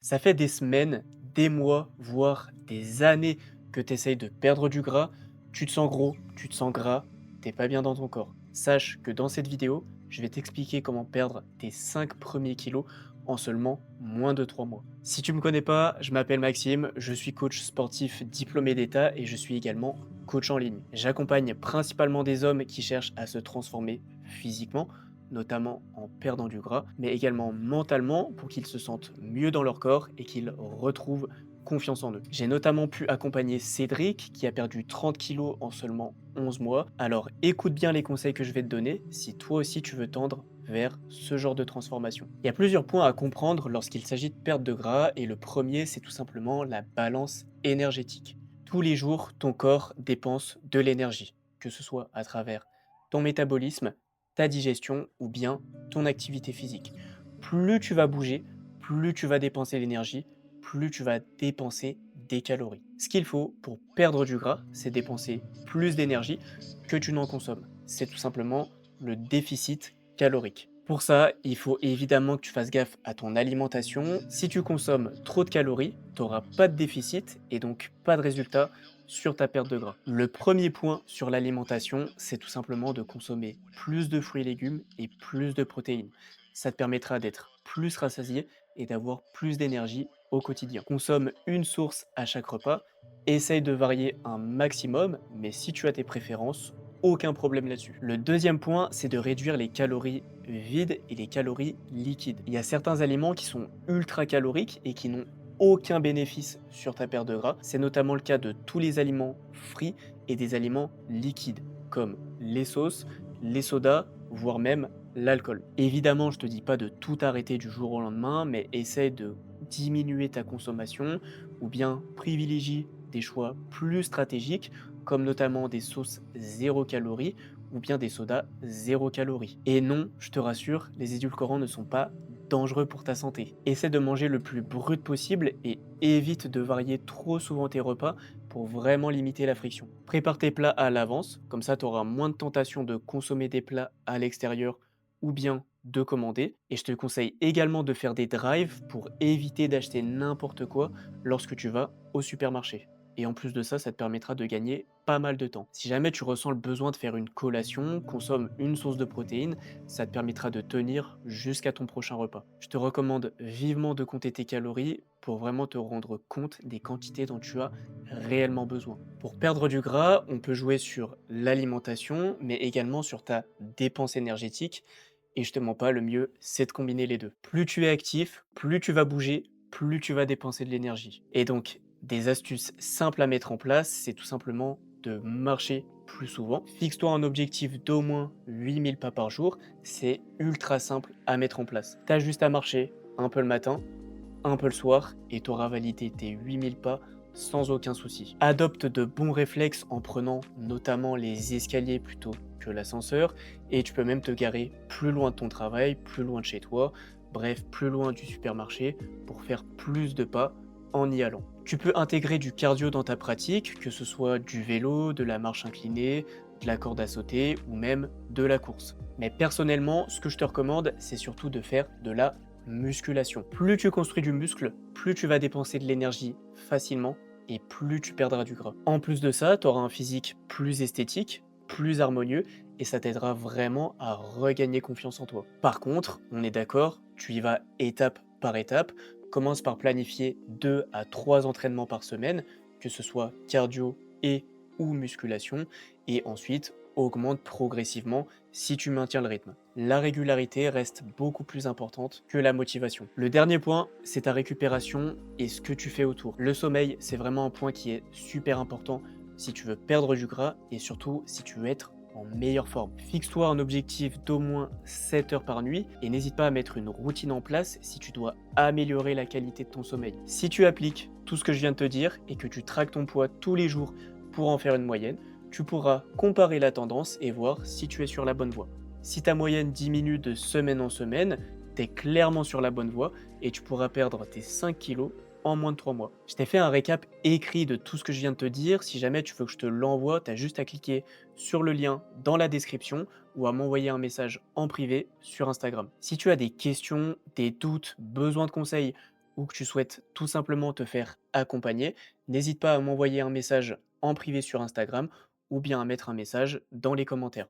Ça fait des semaines, des mois, voire des années que tu essayes de perdre du gras, tu te sens gros, tu te sens gras, t'es pas bien dans ton corps. Sache que dans cette vidéo, je vais t'expliquer comment perdre tes 5 premiers kilos en seulement moins de 3 mois. Si tu me connais pas, je m'appelle Maxime, je suis coach sportif diplômé d'État et je suis également coach en ligne. J'accompagne principalement des hommes qui cherchent à se transformer physiquement, notamment en perdant du gras, mais également mentalement pour qu'ils se sentent mieux dans leur corps et qu'ils retrouvent confiance en eux. J'ai notamment pu accompagner Cédric qui a perdu 30 kilos en seulement 11 mois. Alors écoute bien les conseils que je vais te donner si toi aussi tu veux tendre vers ce genre de transformation. Il y a plusieurs points à comprendre lorsqu'il s'agit de perte de gras et le premier c'est tout simplement la balance énergétique. Tous les jours, ton corps dépense de l'énergie, que ce soit à travers ton métabolisme, ta digestion ou bien ton activité physique. Plus tu vas bouger, plus tu vas dépenser l'énergie, plus tu vas dépenser des calories. Ce qu'il faut pour perdre du gras, c'est dépenser plus d'énergie que tu n'en consommes. C'est tout simplement le déficit calorique. Pour ça, il faut évidemment que tu fasses gaffe à ton alimentation. Si tu consommes trop de calories, tu n'auras pas de déficit et donc pas de résultat sur ta perte de gras. Le premier point sur l'alimentation, c'est tout simplement de consommer plus de fruits et légumes et plus de protéines. Ça te permettra d'être plus rassasié et d'avoir plus d'énergie au quotidien. Consomme une source à chaque repas, essaye de varier un maximum, mais si tu as tes préférences, aucun problème là-dessus. Le deuxième point, c'est de réduire les calories vides et les calories liquides. Il y a certains aliments qui sont ultra caloriques et qui n'ont aucun bénéfice sur ta perte de gras. C'est notamment le cas de tous les aliments frits et des aliments liquides, comme les sauces, les sodas, voire même l'alcool. Évidemment, je te dis pas de tout arrêter du jour au lendemain, mais essaye de diminuer ta consommation ou bien privilégie des choix plus stratégiques, comme notamment des sauces zéro calorie ou bien des sodas zéro calorie. Et non, je te rassure, les édulcorants ne sont pas dangereux pour ta santé. Essaie de manger le plus brut possible et évite de varier trop souvent tes repas pour vraiment limiter la friction. Prépare tes plats à l'avance, comme ça tu auras moins de tentation de consommer des plats à l'extérieur ou bien de commander. Et je te conseille également de faire des drives pour éviter d'acheter n'importe quoi lorsque tu vas au supermarché. Et en plus de ça, ça te permettra de gagner pas mal de temps. Si jamais tu ressens le besoin de faire une collation, consomme une source de protéines, ça te permettra de tenir jusqu'à ton prochain repas. Je te recommande vivement de compter tes calories pour vraiment te rendre compte des quantités dont tu as réellement besoin. Pour perdre du gras, on peut jouer sur l'alimentation, mais également sur ta dépense énergétique. Et je te mens pas, le mieux, c'est de combiner les deux. Plus tu es actif, plus tu vas bouger, plus tu vas dépenser de l'énergie. Et donc, des astuces simples à mettre en place, c'est tout simplement de marcher plus souvent. Fixe-toi un objectif d'au moins 8000 pas par jour. C'est ultra simple à mettre en place. Tu as juste à marcher un peu le matin, un peu le soir et tu auras validé tes 8000 pas sans aucun souci. Adopte de bons réflexes en prenant notamment les escaliers plutôt que l'ascenseur et tu peux même te garer plus loin de ton travail, plus loin de chez toi, bref, plus loin du supermarché pour faire plus de pas en y allant. Tu peux intégrer du cardio dans ta pratique, que ce soit du vélo, de la marche inclinée, de la corde à sauter ou même de la course. Mais personnellement, ce que je te recommande, c'est surtout de faire de la musculation. Plus tu construis du muscle, plus tu vas dépenser de l'énergie facilement et plus tu perdras du gras. En plus de ça, tu auras un physique plus esthétique, plus harmonieux et ça t'aidera vraiment à regagner confiance en toi. Par contre, on est d'accord, tu y vas étape par étape. Commence par planifier 2 à 3 entraînements par semaine, que ce soit cardio et ou musculation, et ensuite augmente progressivement si tu maintiens le rythme. La régularité reste beaucoup plus importante que la motivation. Le dernier point, c'est ta récupération et ce que tu fais autour. Le sommeil, c'est vraiment un point qui est super important si tu veux perdre du gras et surtout si tu veux être en meilleure forme. Fixe-toi un objectif d'au moins 7 heures par nuit et n'hésite pas à mettre une routine en place si tu dois améliorer la qualité de ton sommeil. Si tu appliques tout ce que je viens de te dire et que tu traques ton poids tous les jours pour en faire une moyenne, tu pourras comparer la tendance et voir si tu es sur la bonne voie. Si ta moyenne diminue de semaine en semaine, tu es clairement sur la bonne voie et tu pourras perdre tes 5 kilos en moins de 3 mois. Je t'ai fait un récap écrit de tout ce que je viens de te dire. Si jamais tu veux que je te l'envoie, tu as juste à cliquer sur le lien dans la description ou à m'envoyer un message en privé sur Instagram. Si tu as des questions, des doutes, besoin de conseils ou que tu souhaites tout simplement te faire accompagner, n'hésite pas à m'envoyer un message en privé sur Instagram ou bien à mettre un message dans les commentaires.